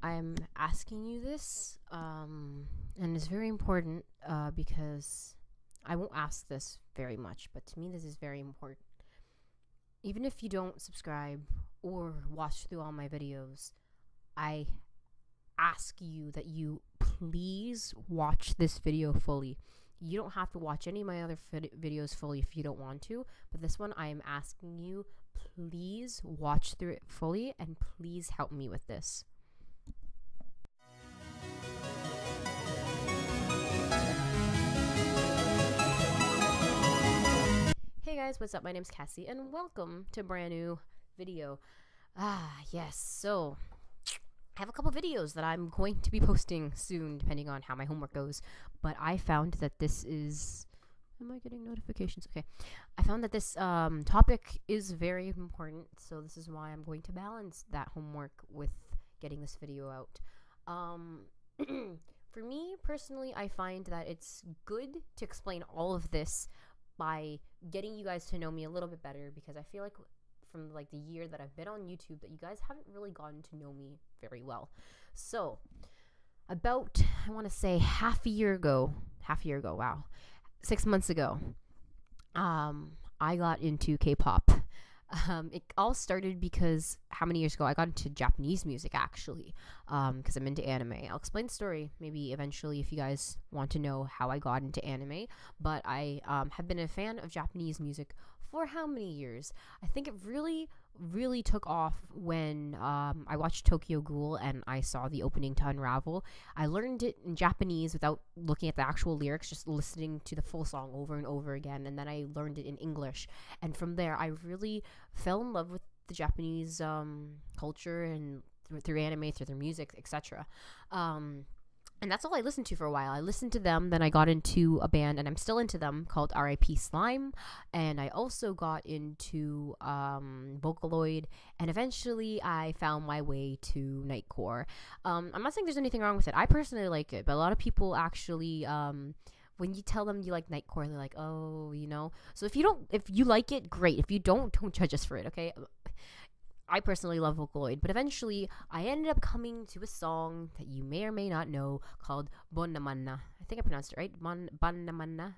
I'm asking you this, and it's very important because I won't ask this very much, but to me this is very important. Even if you don't subscribe or watch through all my videos, I ask you that you please watch this video fully. You don't have to watch any of my other videos fully if you don't want to, but this one I am asking you, please watch through it fully and please help me with this. Hey guys, what's up? My name's Cassie and welcome to a brand new video. Yes, so I have a couple videos that I'm going to be posting soon, depending on how my homework goes. But I found that this is... Am I getting notifications? Okay. I found that this topic is very important, so this is why I'm going to balance that homework with getting this video out. For me, personally, I find that it's good to explain all of this by getting you guys to know me a little bit better, because I feel like from like the year that I've been on YouTube that you guys haven't really gotten to know me very well. So about, I want to say half a year ago, wow, 6 months ago, I got into K-pop. It all started because how many years ago I got into Japanese music, actually, because I'm into anime. I'll explain the story maybe eventually if you guys want to know how I got into anime, but I have been a fan of Japanese music for how many years? I think it really took off when I watched Tokyo Ghoul and I saw the opening to Unravel. I learned it in Japanese without looking at the actual lyrics, just listening to the full song over and over again, and then I learned it in English. And from there, I really fell in love with the Japanese culture and through anime, through their music, etc. And that's all I listened to for a while. I listened to them, then I got into a band, and I'm still into them, called R.I.P. Slime. And I also got into Vocaloid, and eventually I found my way to Nightcore. I'm not saying there's anything wrong with it. I personally like it, but a lot of people actually, when you tell them you like Nightcore, they're like, oh, you know. So if you like it, great. If you don't judge us for it, okay? I personally love Vocaloid, but eventually I ended up coming to a song that you may or may not know called Bonnamanna. I think I pronounced it right. Bonnamanna.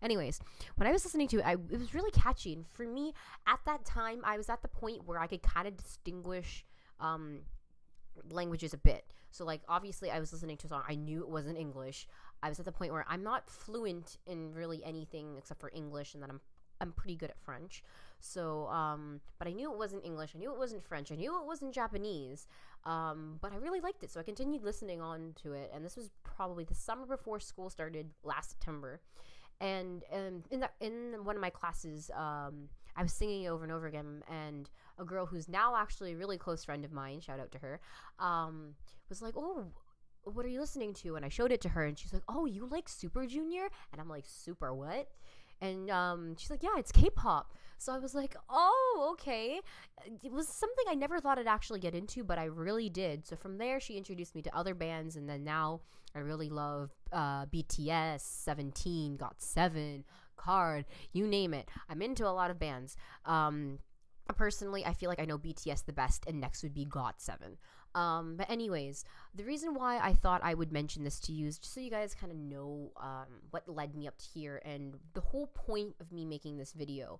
Anyways, when I was listening to it, it was really catchy, and for me, at that time, I was at the point where I could kind of distinguish languages a bit. So, like, obviously, I was listening to a song. I knew it wasn't English. I was at the point where I'm not fluent in really anything except for English, and then I'm pretty good at French. So, but I knew it wasn't English. I knew it wasn't French. I knew it wasn't Japanese. But I really liked it, so I continued listening on to it. And this was probably the summer before school started, last September. And in one of my classes, I was singing it over and over again. And a girl who's now actually a really close friend of mine, shout out to her, was like, "Oh, what are you listening to?" And I showed it to her, and she's like, "Oh, you like Super Junior?" And I'm like, "Super what?" And she's like, "Yeah, it's K-pop." So I was like, "Oh, okay." It was something I never thought I'd actually get into, but I really did. So from there, she introduced me to other bands, and then now I really love BTS, 17, GOT7, KARD, you name it. I'm into a lot of bands. Personally, I feel like I know BTS the best, and next would be GOT7. But anyways, the reason why I thought I would mention this to you is just so you guys kind of know what led me up to here and the whole point of me making this video.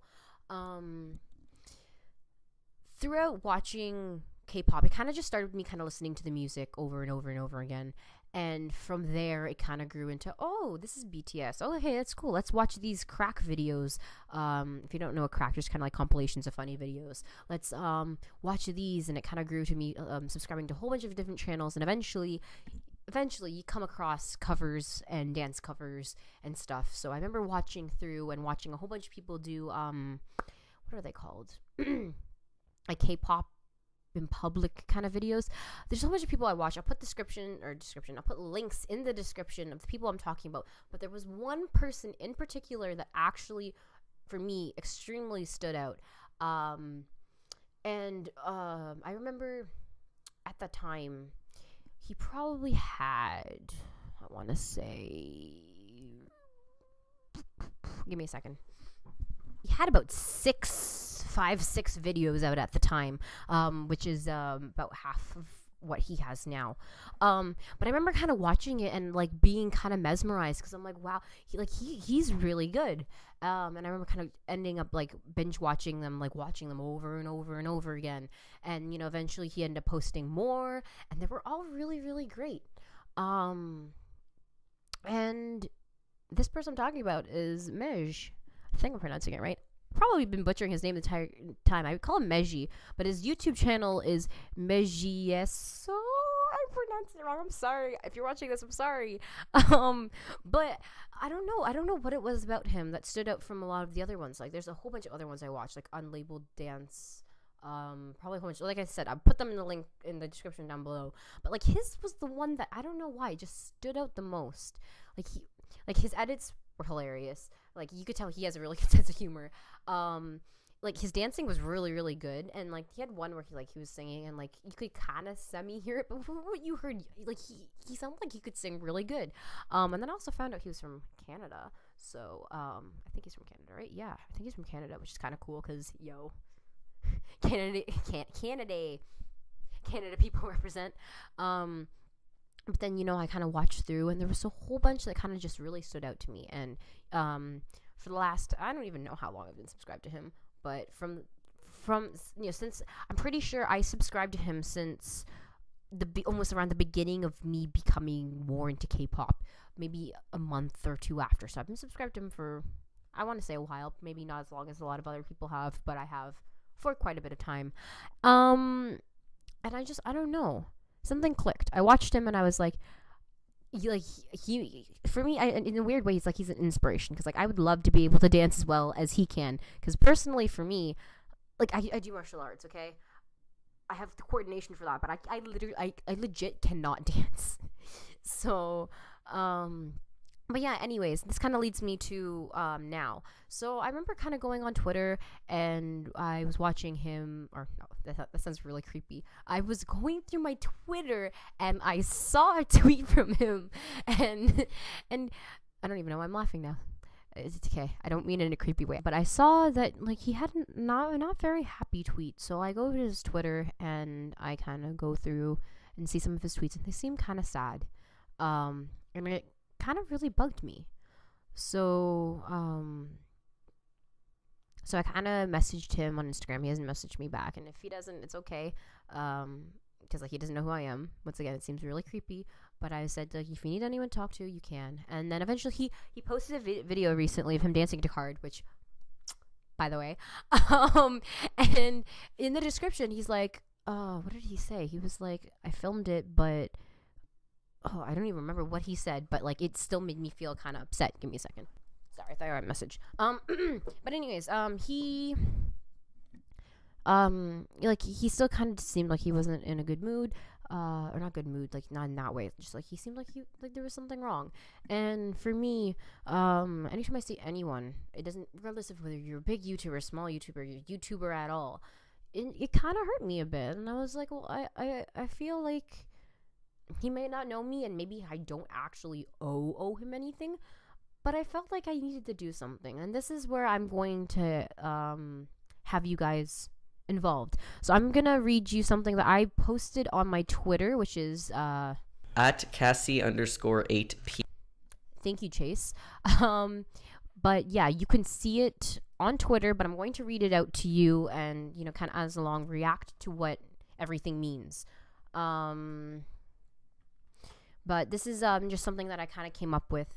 Throughout watching K-pop, it kind of just started with me kind of listening to the music over and over and over again. And from there, it kind of grew into, oh, this is BTS. Oh, hey, that's cool. Let's watch these crack videos. If you don't know a crack, just kind of like compilations of funny videos. Let's watch these. And it kind of grew to me subscribing to a whole bunch of different channels. And eventually you come across covers and dance covers and stuff. So I remember watching through and watching a whole bunch of people do, what are they called? Like K-pop in public kind of videos. There's a whole bunch of people I watch. I'll put I'll put links in the description of the people I'm talking about. But there was one person in particular that actually, for me, extremely stood out. I remember at that time, he probably had, I want to say, give me a second. He had about 5, 6 videos out at the time, which is about half of what he has now. But I remember kind of watching it and like being kind of mesmerized because I'm like, wow, he's really good. And I remember kind of ending up like binge watching them, like watching them over and over and over again. And you know, eventually he ended up posting more, and they were all really, really great. And this person I'm talking about is Mej. I think I'm pronouncing it right. Probably been butchering his name the entire time. I would call him Meji, but his YouTube channel is Minzyah. So I pronounced it wrong. I'm sorry. If you're watching this, I'm sorry. But I don't know what it was about him that stood out from a lot of the other ones. Like, there's a whole bunch of other ones I watched, like Unlabeled Dance. Probably a whole bunch. Like I said, I'll put them in the link in the description down below. But like his was the one that I don't know why just stood out the most. Like his edits were hilarious. Like, you could tell he has a really good sense of humor. Like, his dancing was really, really good. And, like, he had one where he was singing, and, like, you could kind of semi-hear it. But what you heard, like, he sounded like he could sing really good. And then I also found out he was from Canada. So, I think he's from Canada, right? Yeah, I think he's from Canada, which is kind of cool because, yo, Canada people represent. But then, you know, I kind of watched through, and there was a whole bunch that kind of just really stood out to me. And for the last, I don't even know how long I've been subscribed to him, but from you know, since I'm pretty sure I subscribed to him since almost around the beginning of me becoming more into K-pop, maybe a month or two after. So I've been subscribed to him for, I want to say, a while, maybe not as long as a lot of other people have, but I have for quite a bit of time. And I don't know. Something clicked. I watched him and I was like, he for me, in a weird way, he's an inspiration, because like I would love to be able to dance as well as he can. Because personally, for me, like I do martial arts. Okay, I have the coordination for that, but I legit cannot dance. So, but yeah, anyways, this kind of leads me to now. So I remember kind of going on Twitter, and I was watching him, or no, that sounds really creepy. I was going through my Twitter, and I saw a tweet from him, and I don't even know why I'm laughing now. It's okay. I don't mean it in a creepy way, but I saw that like he had not very happy tweet. So I go to his Twitter, and I kind of go through and see some of his tweets, and they seem kind of sad. And it kind of really bugged me. So I kind of messaged him on Instagram. He hasn't messaged me back, and if he doesn't, it's okay, because like he doesn't know who I am. Once again, it seems really creepy, but I said, like, if you need anyone to talk to, you can. And then eventually he posted a video recently of him dancing to Card, which, by the way, and in the description he's like, what did he say? He was like, I filmed it, but I don't even remember what he said, but like it still made me feel kind of upset. Give me a second. Sorry, I thought I had a message. But anyways, he still kind of seemed like he wasn't in a good mood, or not good mood, like not in that way. Just like he seemed like there was something wrong. And for me, anytime I see anyone, it doesn't, regardless of whether you're a big YouTuber, small YouTuber, you're a YouTuber at all, it kind of hurt me a bit. And I was like, well, I feel like he may not know me, and maybe I don't actually owe him anything, but I felt like I needed to do something. And this is where I'm going to have you guys involved. So I'm gonna read you something that I posted on my Twitter, which is at Cassie_8P. Thank you, Chase. But yeah, you can see it on Twitter, but I'm going to read it out to you, and you know, kind of as along, react to what everything means. But this is just something that I kind of came up with.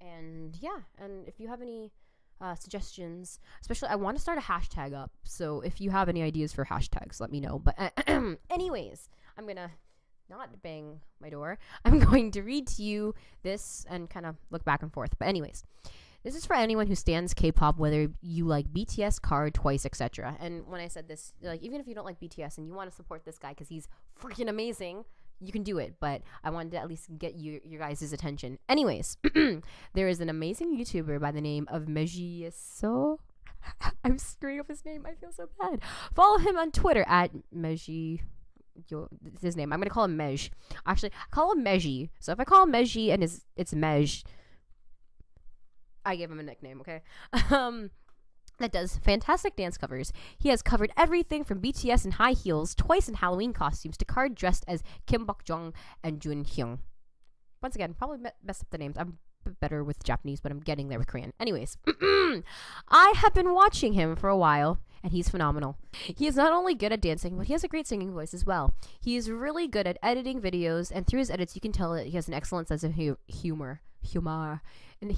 And yeah, and if you have any suggestions, especially I want to start a hashtag up. So if you have any ideas for hashtags, let me know. But anyways, I'm going to not bang my door. I'm going to read to you this and kind of look back and forth. But anyways, this is for anyone who stands K-pop, whether you like BTS, Card, Twice, etc. And when I said this, like, even if you don't like BTS and you want to support this guy because he's freaking amazing, you can do it, but I wanted to at least get your guys' attention. Anyways, there is an amazing YouTuber by the name of Minzyah. So I'm screwing up his name. I feel so bad. Follow him on Twitter at Minzyah. His name. I'm gonna call him Mej. Actually, I call him Meji. So if I call him Meji and it's Mej, I gave him a nickname. Okay. that does fantastic dance covers. He has covered everything from BTS in high heels, twice in Halloween costumes, to Card dressed as Kim Bok-jong and Jun Hyung. Once again, probably messed up the names. I'm better with Japanese, but I'm getting there with Korean. Anyways, I have been watching him for a while, and he's phenomenal. He is not only good at dancing, but he has a great singing voice as well. He is really good at editing videos, and through his edits, you can tell that he has an excellent sense of humor. And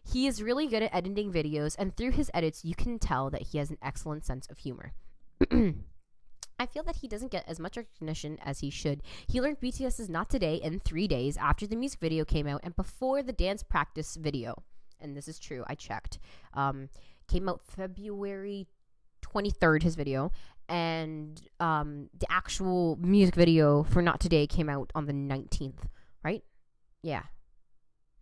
he is really good at editing videos, and through his edits, you can tell that he has an excellent sense of humor. I feel that he doesn't get as much recognition as he should. He learned BTS's Not Today in 3 days after the music video came out and before the dance practice video. And this is true, I checked. Came out February 23rd, his video. And the actual music video for Not Today came out on the 19th, right? Yeah,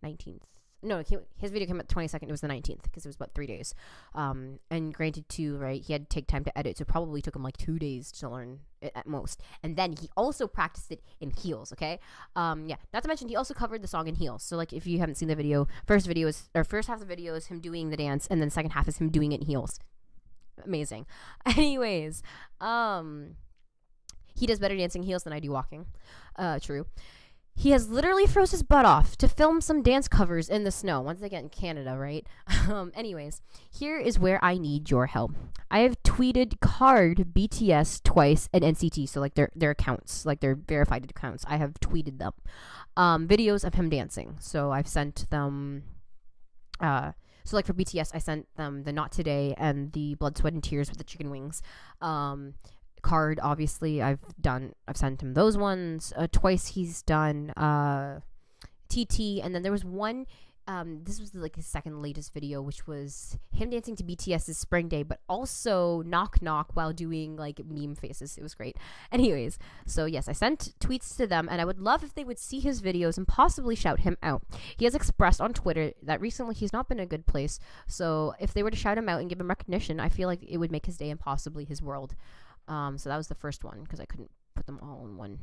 19th. No, his video came out the 22nd. It was the 19th because it was about 3 days. And granted, too, right, he had to take time to edit, so it probably took him like 2 days to learn it at most. And then he also practiced it in heels, okay? Yeah, not to mention he also covered the song in heels. So, like, if you haven't seen the video, first half of the video is him doing the dance, and then the second half is him doing it in heels. Amazing. Anyways, he does better dancing heels than I do walking. True. He has literally froze his butt off to film some dance covers in the snow. Once again, Canada, right? Anyways, here is where I need your help. I have tweeted Card, BTS twice, and NCT, so like their accounts, like their verified accounts. I have tweeted them videos of him dancing. So I've sent them. So like for BTS, I sent them the Not Today and the Blood, Sweat, and Tears with the chicken wings. Card, obviously, I've sent him those ones. Twice he's done TT, and then there was one, this was like his second latest video, which was him dancing to BTS's Spring Day, but also Knock Knock while doing like meme faces. It was great. Anyways, so yes, I sent tweets to them, and I would love if they would see his videos and possibly shout him out. He has expressed on Twitter that recently he's not been in a good place, so if they were to shout him out and give him recognition, I feel like it would make his day and possibly his world. So that was the first one because I couldn't put them all on one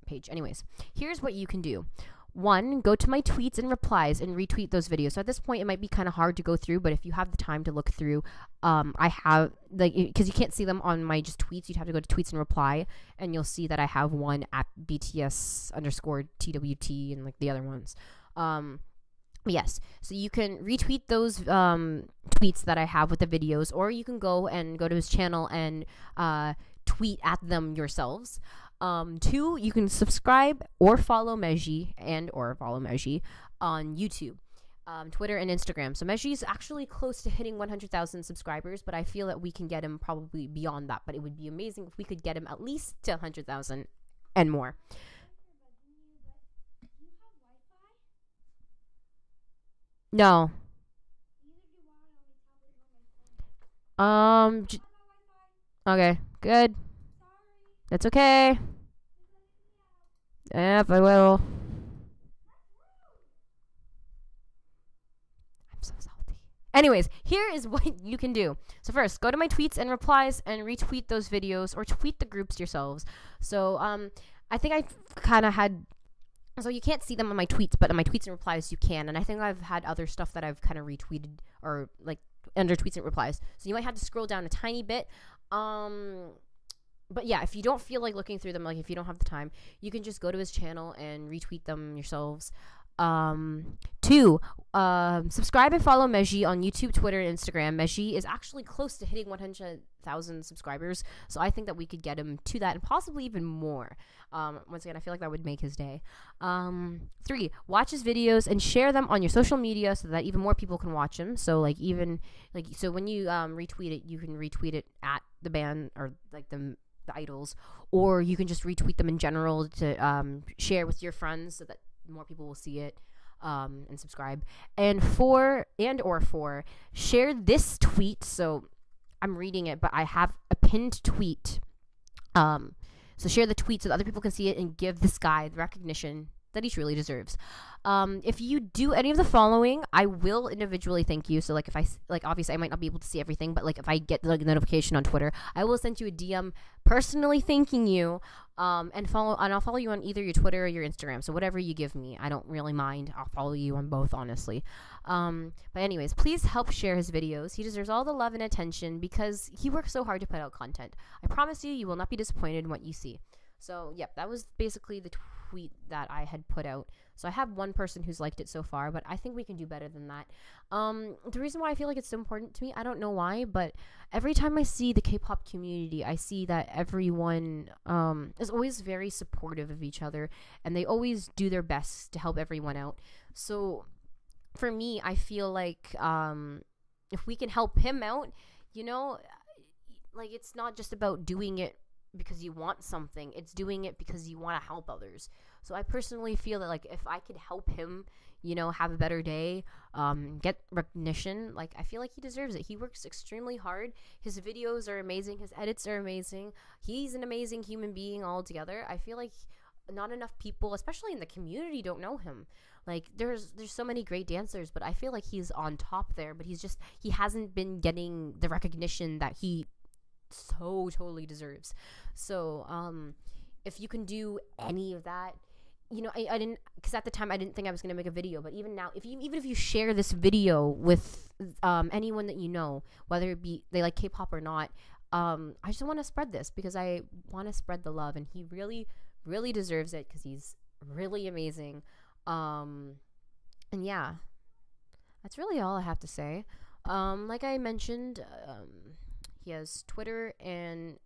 page. Anyways, here's what you can do. 1, go to my tweets and replies and retweet those videos. So at this point, it might be kind of hard to go through, but if you have the time to look through, I have, like, because you can't see them on my just tweets, you'd have to go to tweets and reply, and you'll see that I have one at BTS_TWT and like the other ones. Yes, so you can retweet those tweets that I have with the videos, or you can go to his channel and tweet at them yourselves. 2, you can subscribe or follow Minzyah on YouTube, Twitter, and Instagram. So Minzyah is actually close to hitting 100,000 subscribers, but I feel that we can get him probably beyond that. But it would be amazing if we could get him at least to 100,000 and more. No. Okay, good. That's okay. Yep, I will. I'm so salty. Anyways, here is what you can do. So first, go to my tweets and replies and retweet those videos or tweet the groups yourselves. So, I think I kind of had... So you can't see them on my tweets, but on my tweets and replies you can. And I think I've had other stuff that I've kind of retweeted or like under tweets and replies. So you might have to scroll down a tiny bit. But yeah, if you don't feel like looking through them, like if you don't have the time, you can just go to his channel and retweet them yourselves. 2, subscribe and follow Minzyah on YouTube, Twitter, and Instagram. Minzyah is actually close to hitting 100,000 subscribers, so I think that we could get him to that and possibly even more. Once again, I feel like that would make his day. 3, watch his videos and share them on your social media so that even more people can watch them. So like so when you retweet it, you can retweet it at the band or like the idols, or you can just retweet them in general to share with your friends so that more people will see it and subscribe. And 4, share this tweet. So I'm reading it, but I have a pinned tweet. So share the tweet so that other people can see it and give this guy the recognition that he truly deserves. If you do any of the following, I will individually thank you. So like if I like, obviously I might not be able to see everything, but like if I get the notification on Twitter, I will send you a DM personally thanking you. And I'll follow you on either your Twitter or your Instagram. So whatever you give me, I don't really mind. I'll follow you on both, honestly. But anyways, please help share his videos. He deserves all the love and attention because he works so hard to put out content. I promise you, you will not be disappointed in what you see. So, yep, that was basically the tweet that I had put out. So I have one person who's liked it so far, but I think we can do better than that. The reason why I feel like it's so important to me, I don't know why, but every time I see the K-pop community, I see that everyone is always very supportive of each other, and they always do their best to help everyone out. So for me, I feel like if we can help him out, you know, like it's not just about doing it because you want something, it's doing it because you want to help others. So I personally feel that like if I could help him, you know, have a better day, get recognition, like I feel like he deserves it. He works extremely hard. His videos are amazing, his edits are amazing, he's an amazing human being altogether. I feel like not enough people, especially in the community, don't know him. Like there's so many great dancers, but I feel like he's on top there, but he hasn't been getting the recognition that he so totally deserves. So if you can do any of that, you know, I didn't, because at the time I didn't think I was going to make a video, but even now, even if you share this video with anyone that you know, whether it be they like K-pop or not, I just want to spread this because I want to spread the love, and he really really deserves it because he's really amazing. And yeah, that's really all I have to say. Like I mentioned, he has Twitter and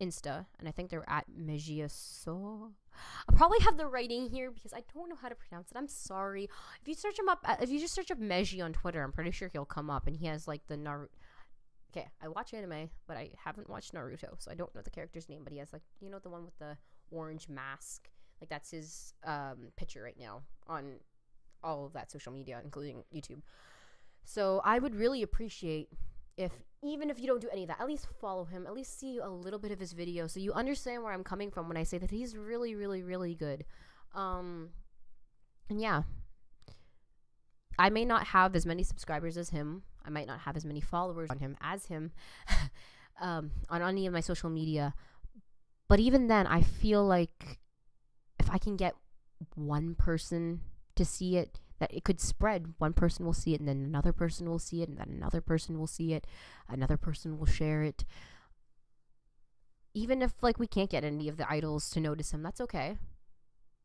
Insta, and I think they're at Minzyah. So I'll probably have the writing here because I don't know how to pronounce it. I'm sorry. If you search him up, if you just search up Minzyah on Twitter, I'm pretty sure he'll come up, and he has like the Naruto. Okay, I watch anime, but I haven't watched Naruto, so I don't know the character's name. But he has like, you know, the one with the orange mask. Like that's his picture right now on all of that social media, including YouTube. So I would really appreciate if, even if you don't do any of that, at least follow him, at least see a little bit of his video so you understand where I'm coming from when I say that he's really, really, really good. And yeah, I may not have as many subscribers as him. I might not have as many followers on him as him on any of my social media. But even then, I feel like if I can get one person to see it, that it could spread. One person will see it, and then another person will see it, and then another person will see it, another person will share it. Even if like we can't get any of the idols to notice him, that's okay.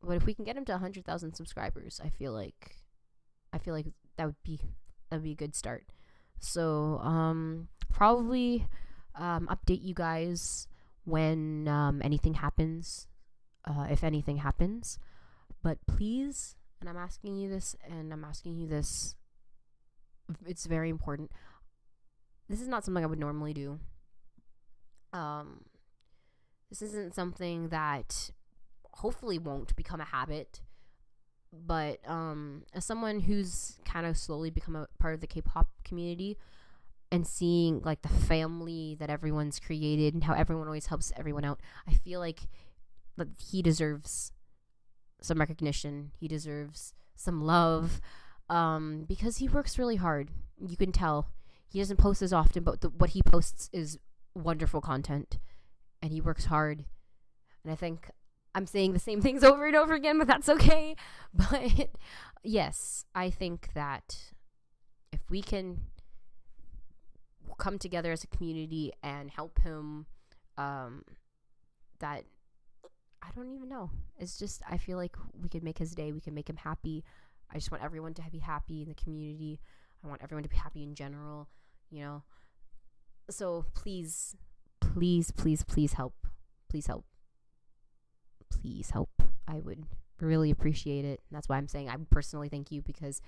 But if we can get him to 100,000 subscribers, I feel like that would be a good start. So probably update you guys when anything happens, if anything happens. But please, and I'm asking you this, it's very important. This is not something I would normally do. This isn't something that hopefully won't become a habit. But as someone who's kind of slowly become a part of the K-pop community and seeing like the family that everyone's created and how everyone always helps everyone out, I feel like that he deserves some recognition. He deserves some love because he works really hard. You can tell. He doesn't post as often, but what he posts is wonderful content, and he works hard. And I think I'm saying the same things over and over again, but that's okay. But yes, I think that if we can come together as a community and help him, that I don't even know. It's just, I feel like we could make his day. We can make him happy. I just want everyone to be happy in the community. I want everyone to be happy in general, you know. So please, please, please, please help. Please help. Please help. I would really appreciate it. And that's why I'm saying I personally thank you, because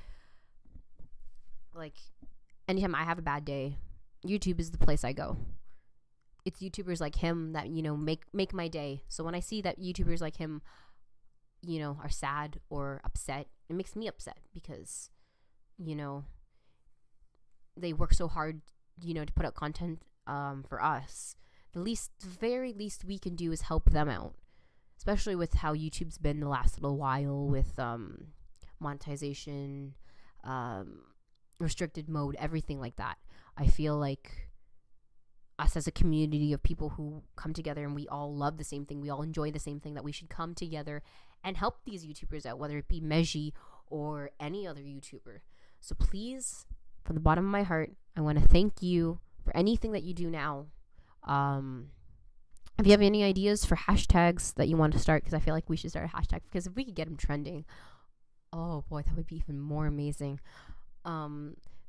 like anytime I have a bad day, YouTube is the place I go. It's YouTubers like him that, you know, make my day. So when I see that YouTubers like him, you know, are sad or upset, it makes me upset because, you know, they work so hard, you know, to put out content for us. The very least we can do is help them out. especially with how YouTube's been the last little while with monetization, restricted mode, everything like that. I feel like us as a community of people who come together and we all love the same thing, we all enjoy the same thing, that we should come together and help these YouTubers out, whether it be Minzyah or any other YouTuber. So please, from the bottom of my heart, I want to thank you for anything that you do now. If you have any ideas for hashtags that you want to start, because I feel like we should start a hashtag, because if we could get them trending, oh boy, that would be even more amazing.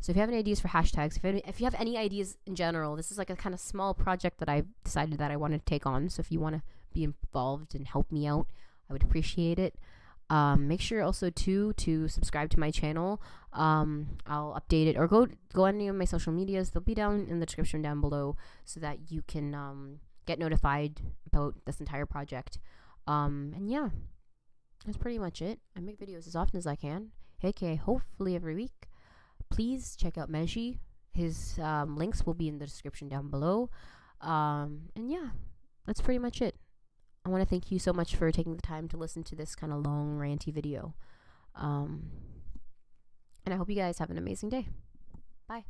So if you have any ideas for hashtags, if you have any ideas in general, this is like a kind of small project that I decided that I wanted to take on. So if you want to be involved and help me out, I would appreciate it. Make sure also to subscribe to my channel. I'll update it, or go on any of my social medias. They'll be down in the description down below, so that you can get notified about this entire project. And yeah, that's pretty much it. I make videos as often as I can, aka hopefully every week. Please check out Minzyah. His links will be in the description down below. And yeah, that's pretty much it. I want to thank you so much for taking the time to listen to this kind of long, ranty video. And I hope you guys have an amazing day. Bye.